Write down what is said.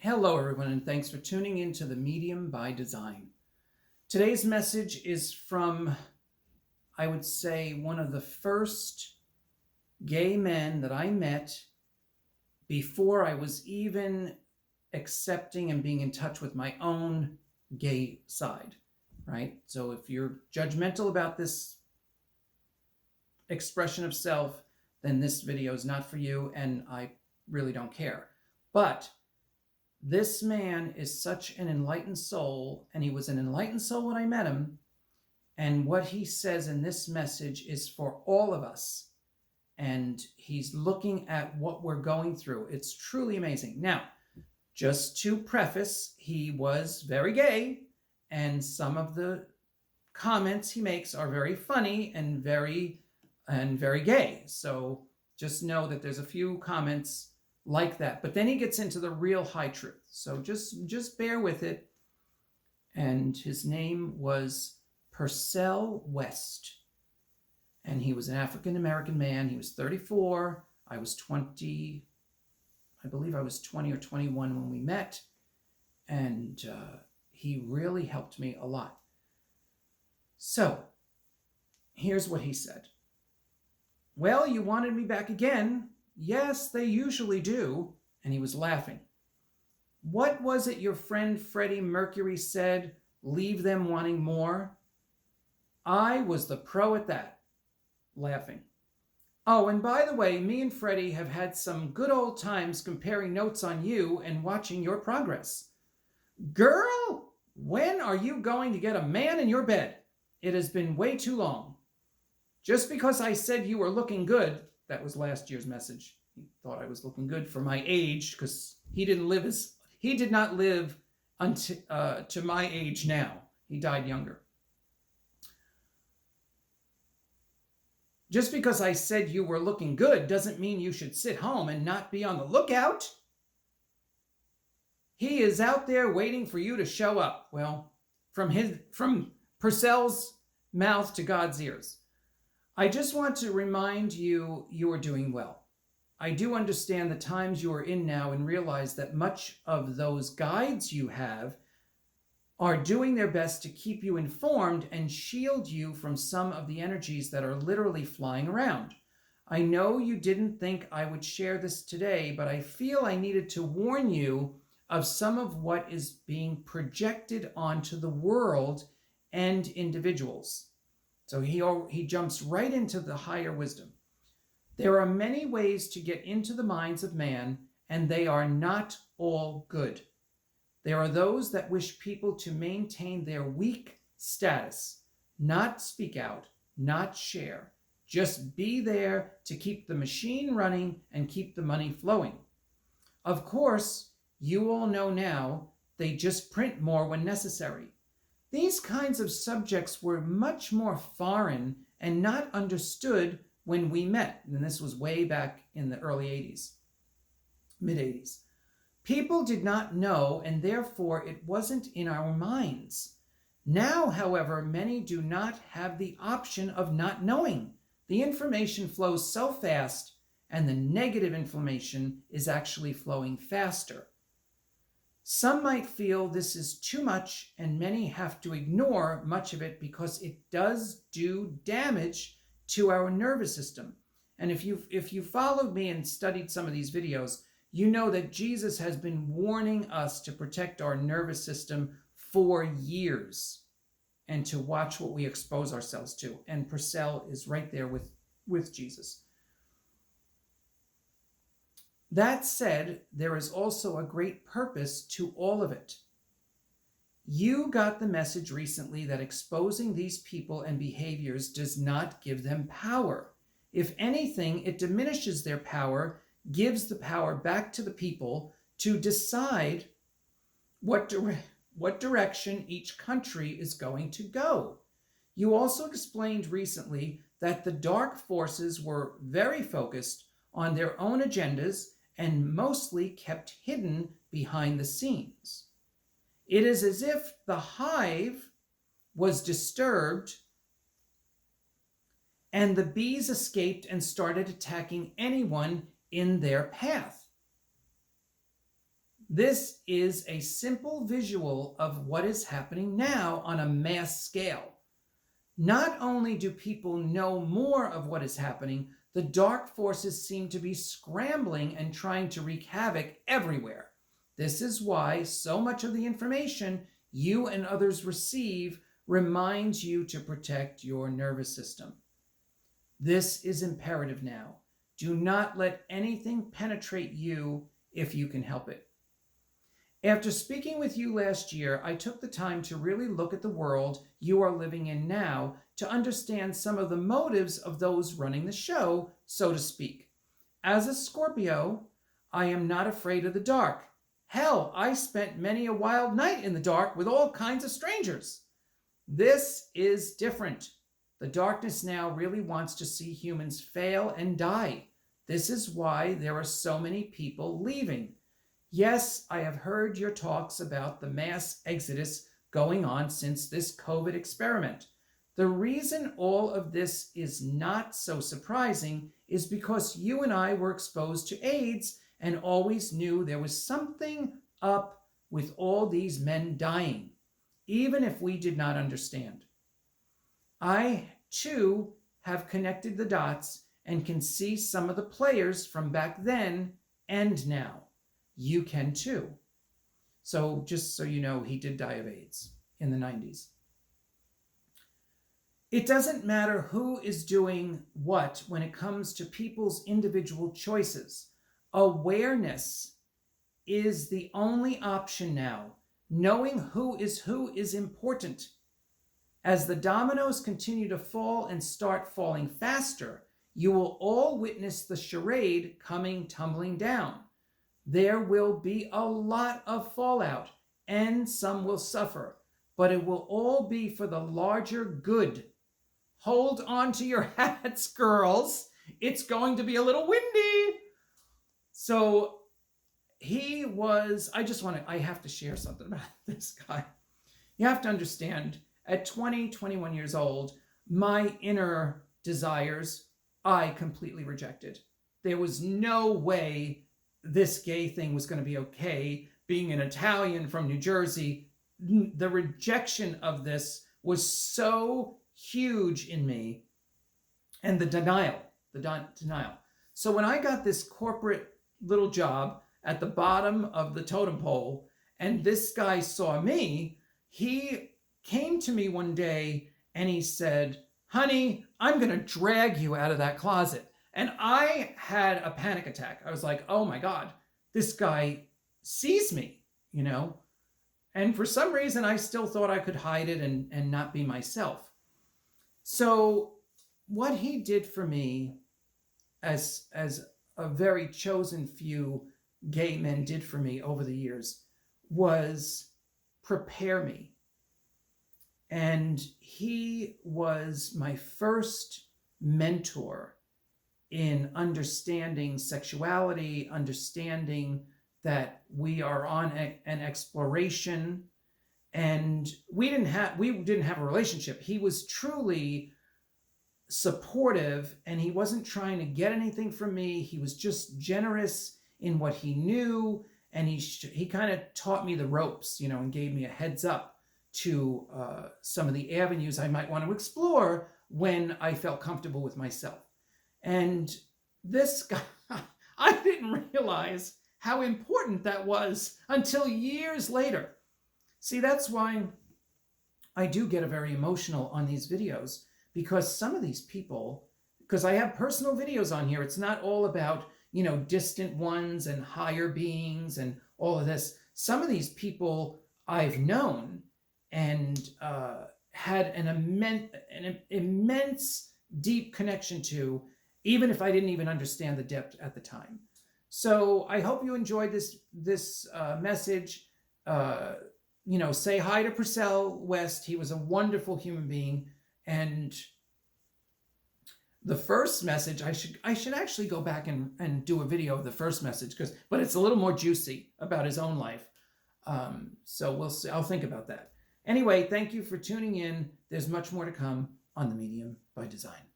Hello, everyone, and thanks for tuning in to The Medium by Design. Today's message is from, I would say, one of the first gay men that I met before I was even accepting and being in touch with my own gay side, right? So if you're judgmental about this expression of self, then this video is not for you, and I really don't care. But this man is such an enlightened soul, and he was an enlightened soul when I met him. And what he says in this message is for all of us. And he's looking at what we're going through. It's truly amazing. Now, just to preface, he was very gay, and some of the comments he makes are very funny and very gay. So just know that there's a few comments like that, but then he gets into the real high truth. So just bear with it. And his name was Purcell West, and he was an African-American man. He was 34. I was 20. I believe I was 20 or 21 when we met, and he really helped me a lot. So here's what he said. Well, you wanted me back again. Yes, they usually do. And he was laughing. What was it your friend Freddie Mercury said? Leave them wanting more? I was the pro at that. Laughing. Oh, and by the way, me and Freddie have had some good old times comparing notes on you and watching your progress. Girl, when are you going to get a man in your bed? It has been way too long. Just because I said you were looking good. That was last year's message. He thought I was looking good for my age because he did not live until to my age now. He died younger. Just because I said you were looking good doesn't mean you should sit home and not be on the lookout. He is out there waiting for you to show up. Well, from Purcell's mouth to God's ears. I just want to remind you are doing well. I do understand the times you are in now and realize that much of those guides you have are doing their best to keep you informed and shield you from some of the energies that are literally flying around. I know you didn't think I would share this today, but I feel I needed to warn you of some of what is being projected onto the world and individuals. So he jumps right into the higher wisdom. There are many ways to get into the minds of man, and they are not all good. There are those that wish people to maintain their weak status, not speak out, not share, just be there to keep the machine running and keep the money flowing. Of course, you all know now they just print more when necessary. These kinds of subjects were much more foreign and not understood when we met. And this was way back in the early 80s, mid 80s. People did not know, and therefore it wasn't in our minds. Now, however, many do not have the option of not knowing. The information flows so fast, and the negative information is actually flowing faster. Some might feel this is too much, and many have to ignore much of it because it does do damage to our nervous system. And if you followed me and studied some of these videos, you know that Jesus has been warning us to protect our nervous system for years and to watch what we expose ourselves to. And Purcell is right there with Jesus. That said, there is also a great purpose to all of it. You got the message recently that exposing these people and behaviors does not give them power. If anything, it diminishes their power, gives the power back to the people to decide what direction each country is going to go. You also explained recently that the dark forces were very focused on their own agendas and mostly kept hidden behind the scenes. It is as if the hive was disturbed and the bees escaped and started attacking anyone in their path. This is a simple visual of what is happening now on a mass scale. Not only do people know more of what is happening, the dark forces seem to be scrambling and trying to wreak havoc everywhere. This is why so much of the information you and others receive reminds you to protect your nervous system. This is imperative now. Do not let anything penetrate you if you can help it. After speaking with you last year, I took the time to really look at the world you are living in now to understand some of the motives of those running the show, so to speak. As a Scorpio, I am not afraid of the dark. Hell, I spent many a wild night in the dark with all kinds of strangers. This is different. The darkness now really wants to see humans fail and die. This is why there are so many people leaving. Yes, I have heard your talks about the mass exodus going on since this COVID experiment. The reason all of this is not so surprising is because you and I were exposed to AIDS and always knew there was something up with all these men dying, even if we did not understand. I, too, have connected the dots and can see some of the players from back then and now. You can too. So just so you know, he did die of AIDS in the 90s. It doesn't matter who is doing what when it comes to people's individual choices. Awareness is the only option now. Knowing who is important. As the dominoes continue to fall and start falling faster, you will all witness the charade coming tumbling down. There will be a lot of fallout, and some will suffer, but it will all be for the larger good. Hold on to your hats, girls. It's going to be a little windy. So I have to share something about this guy. You have to understand, at 20, 21 years old, my inner desires, I completely rejected. There was no way this gay thing was going to be okay. Being an Italian from New Jersey, the rejection of this was so huge in me. And the denial. So when I got this corporate little job at the bottom of the totem pole, and this guy saw me, he came to me one day and he said, "Honey, I'm going to drag you out of that closet." And I had a panic attack. I was like, oh my God, this guy sees me, you know? And for some reason, I still thought I could hide it and not be myself. So what he did for me, as a very chosen few gay men did for me over the years, was prepare me. And he was my first mentor in understanding sexuality, understanding that we are on an exploration, and we didn't have a relationship. He was truly supportive, and he wasn't trying to get anything from me. He was just generous in what he knew, and he kind of taught me the ropes, you know, and gave me a heads up to some of the avenues I might want to explore when I felt comfortable with myself. And this guy, I didn't realize how important that was until years later. See, that's why I do get very emotional on these videos, because some of these people, because I have personal videos on here, it's not all about, you know, distant ones and higher beings and all of this. Some of these people I've known and had an immense, deep connection to, even if I didn't even understand the depth at the time. So I hope you enjoyed this message. You know, say hi to Purcell West. He was a wonderful human being. And the first message, I should actually go back and do a video of the first message, but it's a little more juicy about his own life. So we'll see. I'll think about that. Anyway, thank you for tuning in. There's much more to come on The Medium by Design.